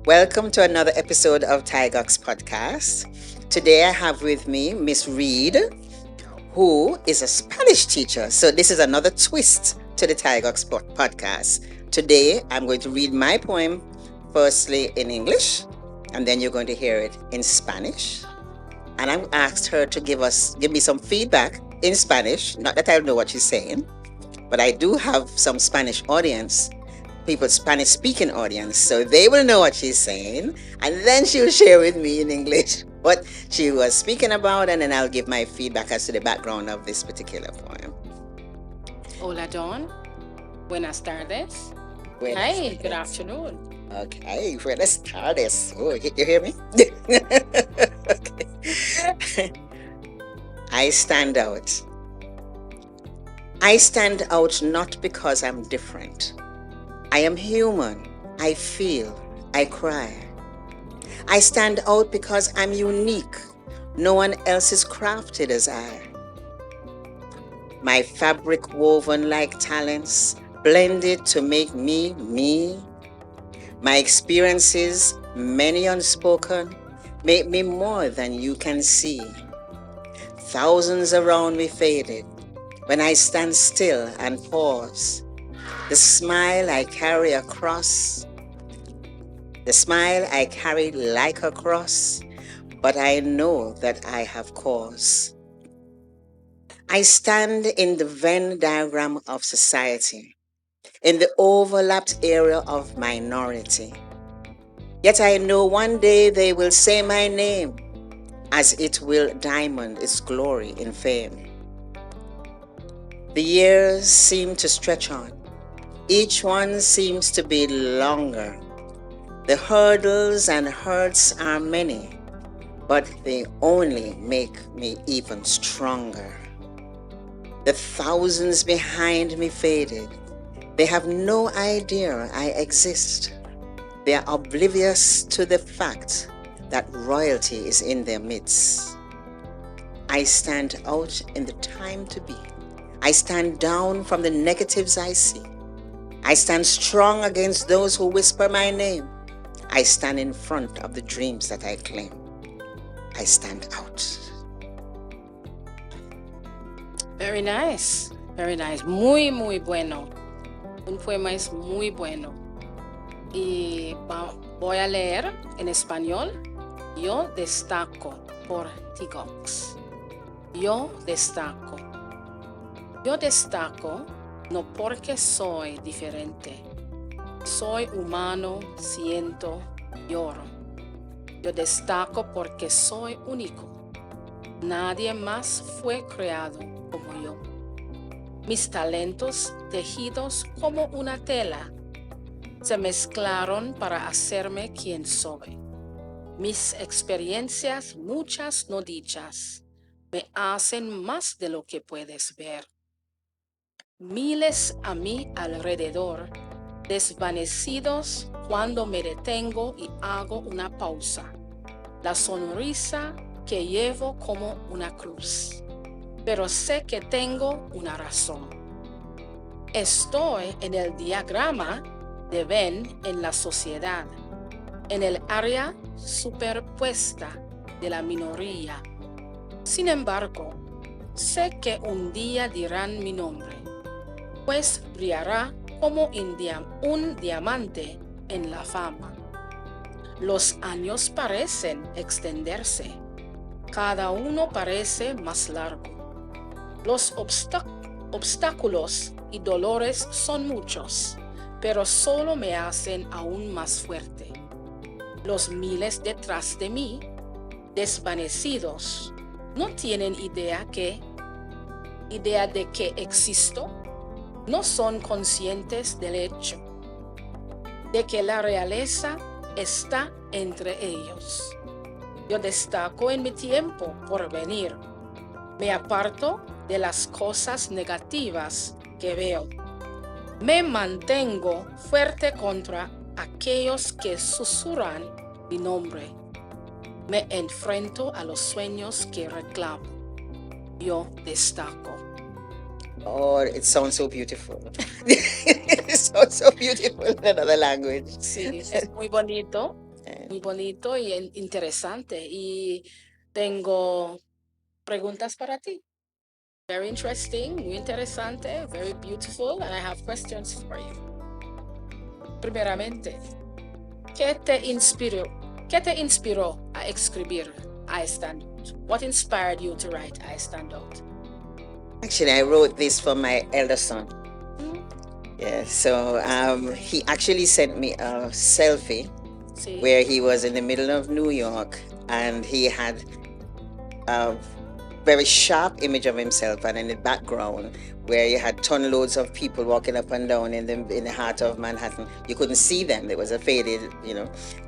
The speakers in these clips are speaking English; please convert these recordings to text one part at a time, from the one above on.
Welcome to another episode of TIGOX podcast. Today I have with me Miss Reid, who is a Spanish teacher. So this is another twist to the TIGOX podcast. Today I'm going to read my poem firstly in English, and then you're going to hear it in Spanish. And I've asked her to give me some feedback in Spanish. Not that I know what she's saying, but I do have some Spanish audience, people, Spanish speaking audience, so they will know what she's saying, and then she'll share with me in English what she was speaking about, and then I'll give my feedback as to the background of this particular poem. Hola, Don. Buenas tardes. Buenas Hi, good tardes. afternoon. Okay, buenas tardes. Oh, you hear me? Okay. I stand out. I stand out not because I'm different. I am human. I feel. I cry. I stand out because I'm unique. No one else is crafted as I. My fabric woven like talents, blended to make me me. My experiences, many unspoken, make me more than you can see. Thousands around me faded when I stand still and pause. The smile I carry across, the smile I carry like a cross, but I know that I have cause. I stand in the Venn diagram of society, in the overlapped area of minority. Yet I know one day they will say my name, as it will diamond its glory in fame. The years seem to stretch on. Each one seems to be longer. The hurdles and hurts are many, but they only make me even stronger. The thousands behind me faded. They have no idea I exist. They are oblivious to the fact that royalty is in their midst. I stand out in the time to be. I stand down from the negatives I see. I stand strong against those who whisper my name. I stand in front of the dreams that I claim. I stand out. Very nice. Very nice. Muy, muy bueno. Un poema es muy bueno. Y voy a leer en español. Yo destaco por TIGOX. Yo destaco. Yo destaco no porque soy diferente. Soy humano, siento, lloro. Yo destaco porque soy único. Nadie más fue creado como yo. Mis talentos, tejidos como una tela, se mezclaron para hacerme quien soy. Mis experiencias, muchas no dichas, me hacen más de lo que puedes ver. Miles a mi alrededor, desvanecidos cuando me detengo y hago una pausa. La sonrisa que llevo como una cruz, pero sé que tengo una razón. Estoy en el diagrama de Venn en la sociedad, en el área superpuesta de la minoría. Sin embargo, sé que un día dirán mi nombre, pues brillará como un diamante en la fama. Los años parecen extenderse, cada uno parece más largo. Los obstáculos y dolores son muchos, pero solo me hacen aún más fuerte. Los miles detrás de mí, desvanecidos, no tienen idea de que existo, no son conscientes del hecho de que la realeza está entre ellos. Yo destaco en mi tiempo por venir. Me aparto de las cosas negativas que veo. Me mantengo fuerte contra aquellos que susurran mi nombre. Me enfrento a los sueños que reclamo. Yo destaco. Oh, it sounds so beautiful. It sounds so beautiful in another language. Sí, es muy bonito. muy bonito y interesante. Y tengo preguntas para ti. Very interesting, muy interesante, very beautiful, and I have questions for you. Primeramente, ¿qué te inspiró a escribir I Stand Out? What inspired you to write I Stand Out? Actually, I wrote this for my elder son. Yeah, so he actually sent me a selfie Sí. where he was in the middle of New York and he had a very sharp image of himself, and in the background where you had ton loads of people walking up and down in the heart of Manhattan. You couldn't see them. It was a faded,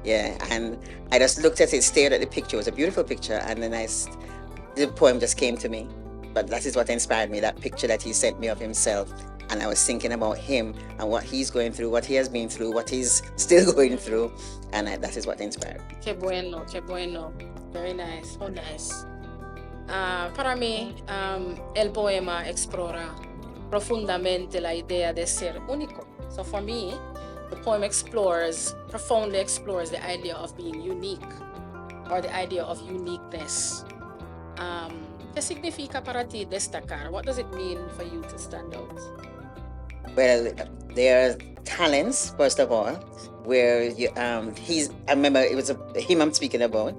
yeah. And I just looked at it, stared at the picture. It was a beautiful picture, and then the poem just came to me. But that is what inspired me. That picture that he sent me of himself, and I was thinking about him and what he's going through, what he has been through, what he's still going through, and that is what inspired me. Qué bueno, qué bueno. Very nice, oh nice. Para mí, el poema explora profundamente la idea de ser único. So for me, the poem profoundly explores the idea of being unique, or the idea of uniqueness. ¿Qué significa para ti destacar? What does it mean for you to stand out? Well, there are talents, first of all, where I remember it was him I'm speaking about.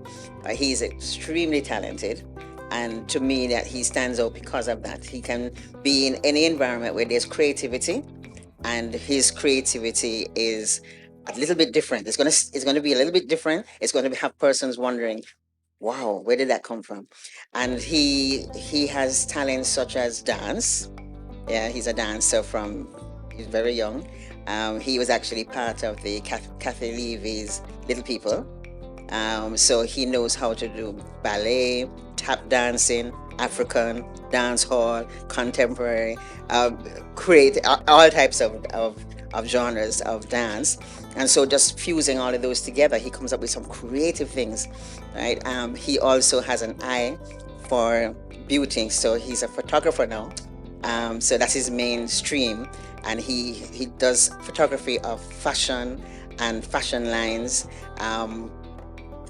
He's extremely talented, and to me that he stands out because of that. He can be in any environment where there's creativity, and his creativity is a little bit different. It's gonna be a little bit different. It's gonna have persons wondering, wow, where did that come from? And he has talents such as dance. Yeah, he's a dancer he's very young. He was actually part of the Kathy Levy's Little People. So he knows how to do ballet, tap dancing, African, dance hall, contemporary, create all types of genres of dance. And so just fusing all of those together, he comes up with some creative things, right? He also has an eye for beauty. So he's a photographer now. So that's his main stream. And he does photography of fashion and fashion lines,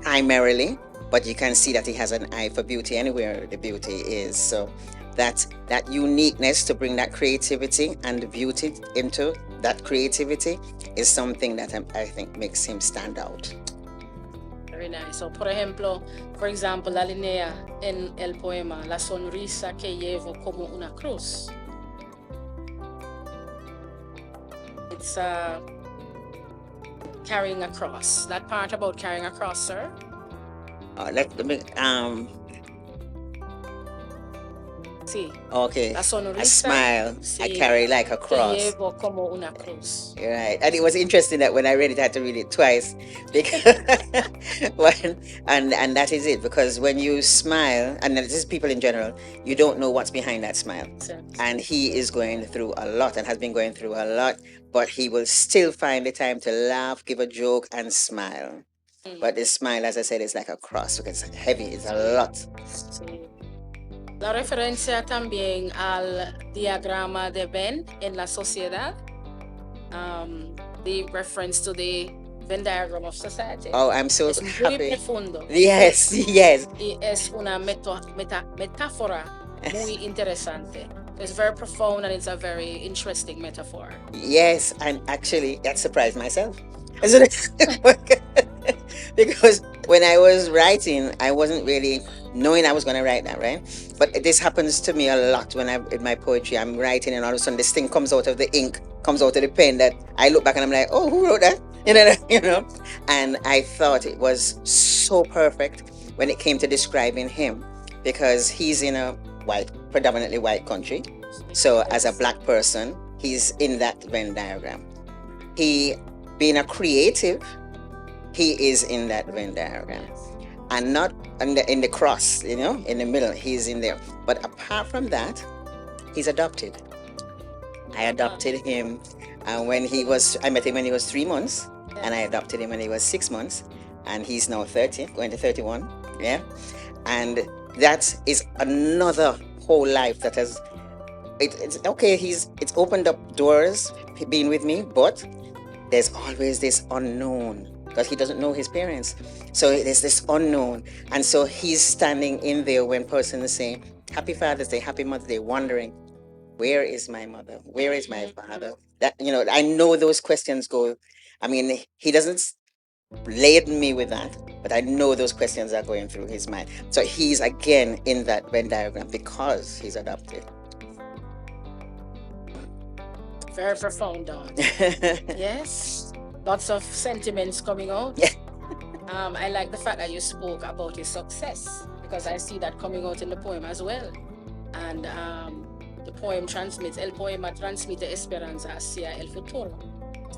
primarily, but you can see that he has an eye for beauty anywhere the beauty is. So that uniqueness to bring that creativity and the beauty into that creativity is something that I think makes him stand out. Very nice. So, por example, la línea en el poema, la sonrisa que llevo como una cruz. It's carrying a cross. That part about carrying a cross, sir? Sí. Okay. La sonrisa. A smile. Sí, I carry like a cross. Que llevo como una cruz. You're right. And it was interesting that when I read it, I had to read it twice. Because and that is it. Because when you smile, and this is people in general, you don't know what's behind that smile. And he is going through a lot and has been going through a lot, but he will still find the time to laugh, give a joke, and smile. But the smile, as I said, is like a cross because it's heavy, it's a lot. Sí. La referencia también al diagrama de Venn en la sociedad. The reference to the Venn diagram of society. Oh, I'm so es happy. Muy profundo. Yes, yes. Y es una metáfora muy interesante. It's very profound and it's a very interesting metaphor. Yes, and actually, that surprised myself. Because when I was writing, I wasn't really knowing I was going to write that, right? But this happens to me a lot when in my poetry, I'm writing and all of a sudden this thing comes out of the ink, comes out of the pen that I look back and I'm like, oh, who wrote that? You know? And I thought it was so perfect when it came to describing him because he's in a predominantly white country. So as a black person, he's in that Venn diagram. He, being a creative, he is in that Venn diagram. And not in the cross, in the middle, he's in there. But apart from that, he's adopted. I adopted him I met him when he was 3 months, and I adopted him when he was 6 months, and he's now 30, going to 31, yeah? And that is another whole life that has, it's okay, it's opened up doors being with me, but there's always this unknown because he doesn't know his parents. So there's this unknown. And so he's standing in there when person is saying, Happy Father's Day, Happy Mother's Day, wondering, where is my mother? Where is my father? That, I know those questions go. I mean, he doesn't laden me with that, but I know those questions are going through his mind. So he's again in that Venn diagram because he's adopted. Very profound, Dawn. Yes, lots of sentiments coming out. Yeah. I like the fact that you spoke about his success, because I see that coming out in the poem as well. And the poem transmits, el poema transmite esperanza hacia el futuro.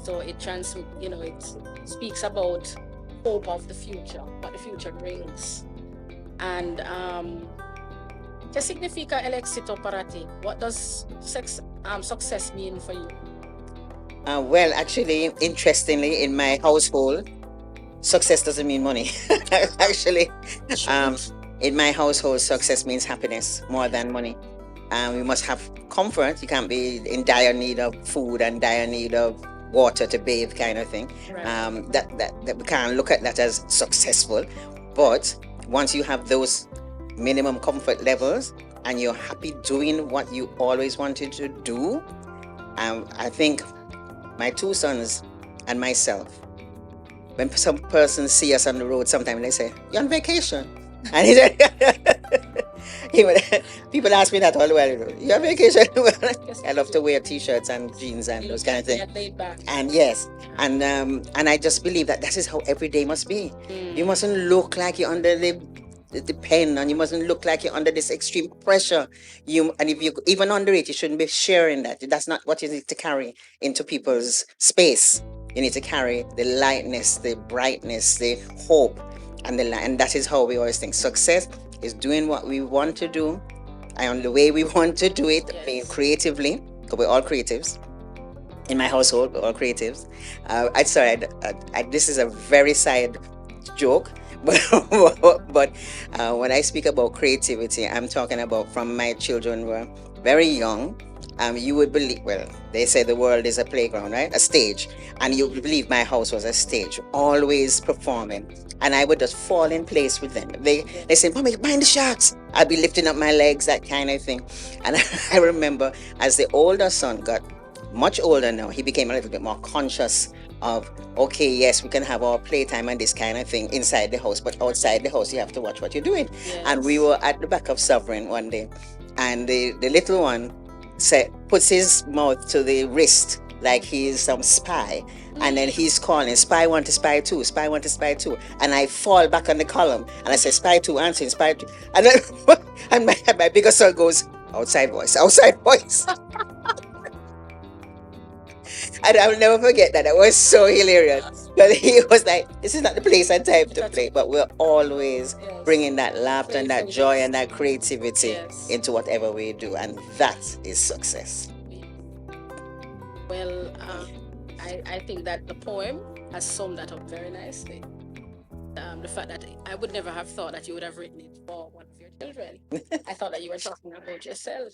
So it it speaks about hope of the future, what the future brings. And ¿qué significa el éxito para ti? What does success mean for you? Well, actually, interestingly, in my household, success doesn't mean money. Actually, in my household, success means happiness more than money. We must have comfort. You can't be in dire need of food and dire need of water to bathe, kind of thing. Right. That we can't look at that as successful. But once you have those minimum comfort levels and you're happy doing what you always wanted to do, I think my two sons and myself, when some persons see us on the road, sometimes they say, "You're on vacation," and people ask me that all the while. "You're on vacation?" I love to wear t-shirts and jeans and those kind of things. And yes, and I just believe that is how every day must be. You mustn't look like you're under the pen, and you mustn't look like you're under this extreme pressure. And if you even under it, you shouldn't be sharing that. That's not what you need to carry into people's space. You need to carry the lightness, the brightness, the hope, and and that is how we always think. Success is doing what we want to do, and the way we want to do it, being creatively, because we're all creatives. In my household, we're all creatives. This is a very side joke, but when I speak about creativity, I'm talking about from my children were very young. You would believe, well, they say the world is a playground, right? A stage. And you would believe my house was a stage, always performing. And I would just fall in place with them. They say, "Mommy, mind the sharks." I'd be lifting up my legs, that kind of thing. And I remember as the older son got much older now, he became a little bit more conscious of, okay, yes, we can have our playtime and this kind of thing inside the house, but outside the house, you have to watch what you're doing. Yes. And we were at the back of Sovereign one day, and the little one puts his mouth to the wrist like he's some spy, and then he's calling, "Spy one to spy two, spy one to spy two," and I fall back on the column and I say, "Spy two, answering, spy two," and then and my bigger son goes, "Outside voice, outside voice." And I'll never forget that. That was so hilarious. Because he was like, "This is not the place and time to play." But we're always bringing that laughter and that joy and that creativity into whatever we do. And that is success. Well, I think that the poem has summed that up very nicely. The fact that I would never have thought that you would have written it for one of your children. I thought that you were talking about yourself.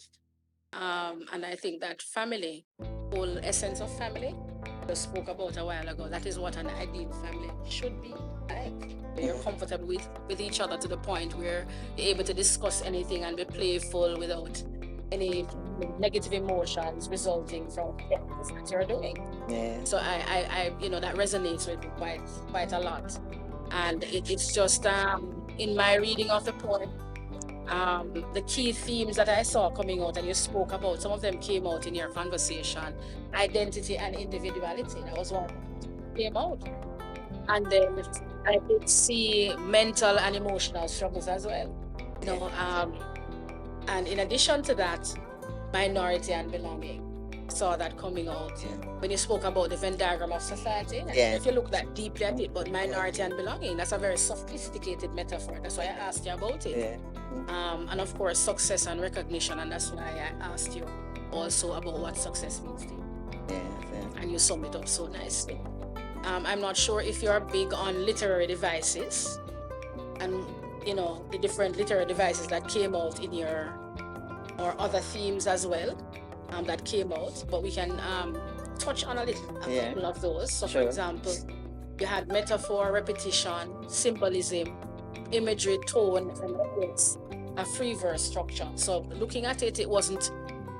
And I think that family, whole essence of family, just spoke about a while ago. That is what an ideal family should be like. You're comfortable with each other to the point where you're able to discuss anything and be playful without any negative emotions resulting from what you're doing. Yeah. So I that resonates with me quite a lot. And it's just in my reading of the poem, the key themes that I saw coming out, and you spoke about, some of them came out in your conversation: identity and individuality. That was one that came out. And then I did see mental and emotional struggles as well. And in addition to that, minority and belonging. Saw that coming out when you spoke about the Venn diagram of society. If you look that deeply at it, but minority and belonging, that's a very sophisticated metaphor. That's why I asked you about it. And of course, success and recognition, and that's why I asked you also about what success means to you. And you summed it up so nicely. I'm not sure if you're big on literary devices and the different literary devices that came out in your or other themes as well. That came out, but we can touch on a couple of those. So, for example, You had metaphor, repetition, symbolism, imagery, tone, and it's a free verse structure. So looking at it, it wasn't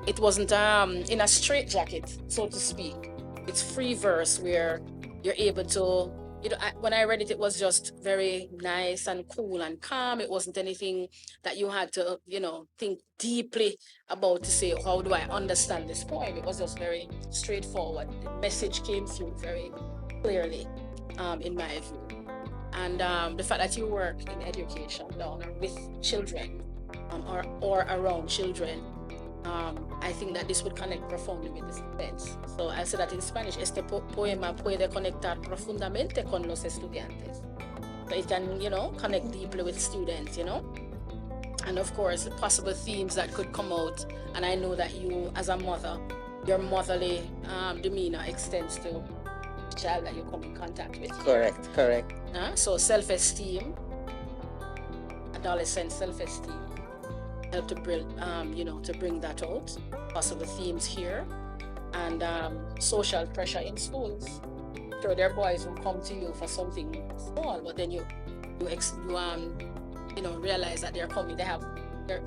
in a straight jacket, so to speak. It's free verse where you're able to, when I read it, it was just very nice and cool and calm. It wasn't anything that you had to, think deeply about to say, how do I understand this poem? It was just very straightforward. The message came through very clearly, in my view. And the fact that you work in education down or with children, or around children, I think that this would connect profoundly with the students. So I say that in Spanish, este poema puede conectar profundamente con los estudiantes. So it can, connect deeply with students, And of course, the possible themes that could come out. And I know that you, as a mother, your motherly demeanor extends to the child that you come in contact with. Correct. So self-esteem, adolescent self-esteem, help to build, to bring that out. Possible themes here, and social pressure in schools. So there are boys who come to you for something small, but then you realize that they're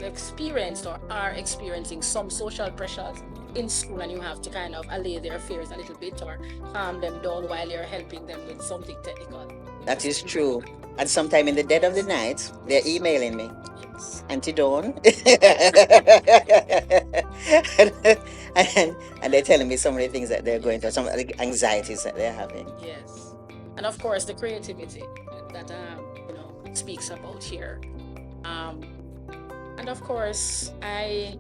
experienced or are experiencing some social pressures in school, and you have to kind of allay their fears a little bit or calm them down while you're helping them with something technical. That is true. And sometime in the dead of the night, they're emailing me. Yes. Auntie Dawn. and they're telling me some of the things that they're going through, some of the anxieties that they're having. Yes. And of course, the creativity that speaks about here. And of course, I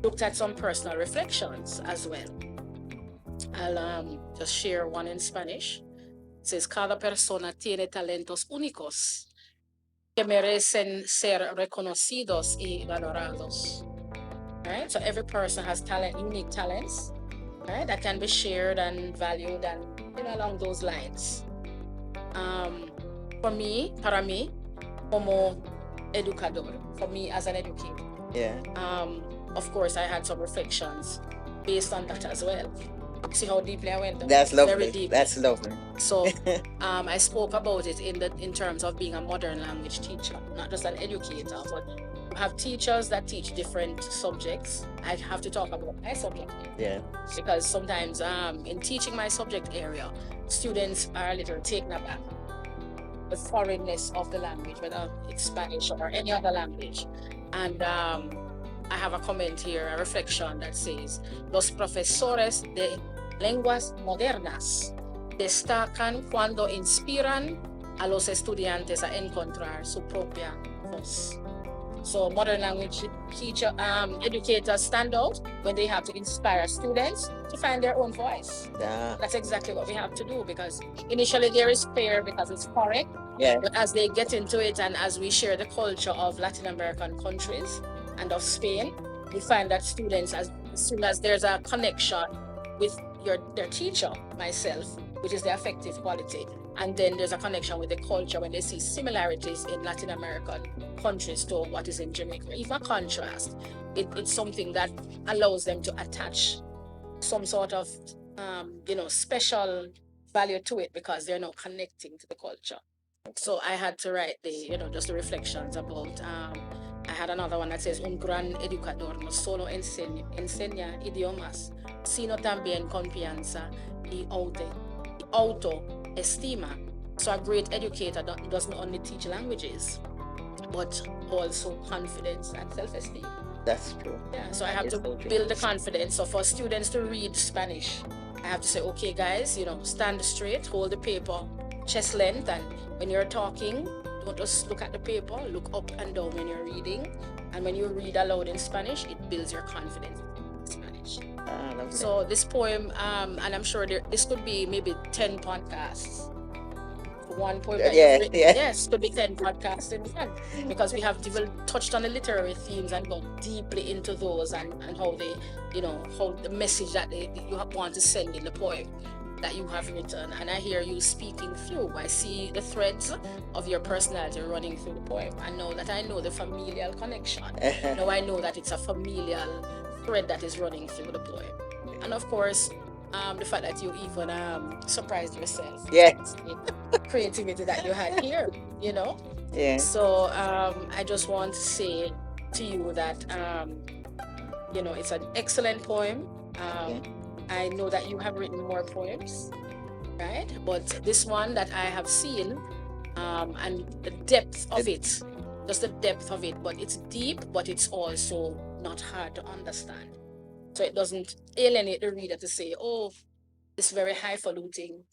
looked at some personal reflections as well. I'll just share one in Spanish. It says, cada persona tiene talentos únicos que merecen ser reconocidos y valorados. Right? So every person has unique talents, right, that can be shared and valued, and along those lines. Para mí, como educador, for me as an educator. Yeah. Of course, I had some reflections based on that as well. See how deeply I went? That's lovely. Very deep. That's lovely. So I spoke about it in terms of being a modern language teacher, not just an educator, but you have teachers that teach different subjects. I have to talk about my subject area. Yeah. Because sometimes in teaching my subject area, students are a little taken aback. The foreignness of the language, whether it's Spanish or any other language. And I have a comment here, a reflection that says, los profesores de lenguas modernas destacan cuando inspiran a los estudiantes a encontrar su propia voz. So modern language educators stand out when they have to inspire students to find their own voice. Yeah. That's exactly what we have to do, because initially there is fear because it's foreign. Yeah. But as they get into it, and as we share the culture of Latin American countries and of Spain, we find that students, as soon as there's a connection with their teacher, myself, which is the affective quality, and then there's a connection with the culture when they see similarities in Latin American countries to what is in Jamaica, even a contrast, it's something that allows them to attach some sort of special value to it, because they're now connecting to the culture. So I had to write just the reflections about. I had another one that says, un gran educador no solo enseña idiomas, sino también confianza y autoestima. So a great educator doesn't only teach languages, but also confidence and self-esteem. That's true. Yeah, so I have to build the confidence. So for students to read Spanish, I have to say, okay, guys, stand straight, hold the paper, chest length, and when you're talking, don't just look at the paper, look up and down when you're reading. And when you read aloud in Spanish, it builds your confidence in Spanish. So this poem, and I'm sure this could be maybe 10 podcasts. One poem. Yes, could be 10 podcasts in one, because we have touched on the literary themes and gone deeply into those, and how they, how the message that you want to send in the poem that you have written. And I hear you speaking through. I see the threads of your personality running through the poem. And now that I know the familial connection, now I know that it's a familial thread that is running through the poem. And of course, The fact that you even surprised yourself Yes. with creativity that you had here, you know. Yeah. So I just want to say to you that it's an excellent poem. Okay. I know that you have written more poems, right? But this one that I have seen, and the depth of it, just the depth of it, but it's deep, but it's also not hard to understand. So it doesn't alienate the reader to say, oh, this very highfalutin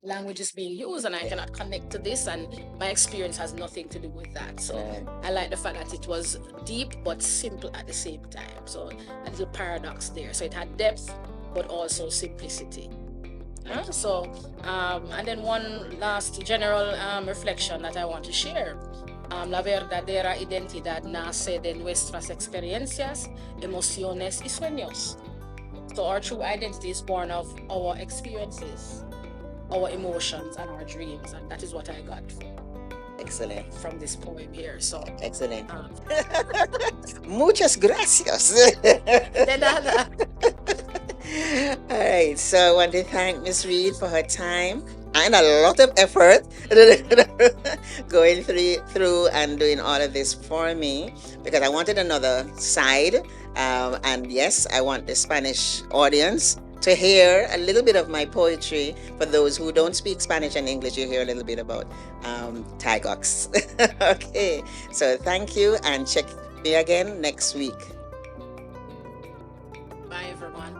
language is being used and I Yeah. cannot connect to this, and my experience has nothing to do with that. So Right. I like the fact that it was deep but simple at the same time. So a little paradox there. So it had depth but also simplicity. So and then one last general reflection that I want to share. La verdadera identidad nace de nuestras experiencias, emociones y sueños. So our true identity is born of our experiences, our emotions, and our dreams, and that is what I got Excellent. from this poem here. So Excellent. um, Muchas gracias. de nada. All right. So I want to thank Miss Reid for her time and a lot of effort going through and doing all of this for me, because I wanted another side. And yes, I want the Spanish audience to hear a little bit of my poetry. For those who don't speak Spanish and English, you hear a little bit about TIGOX. Okay. So thank you, and check me again next week. Bye, everyone.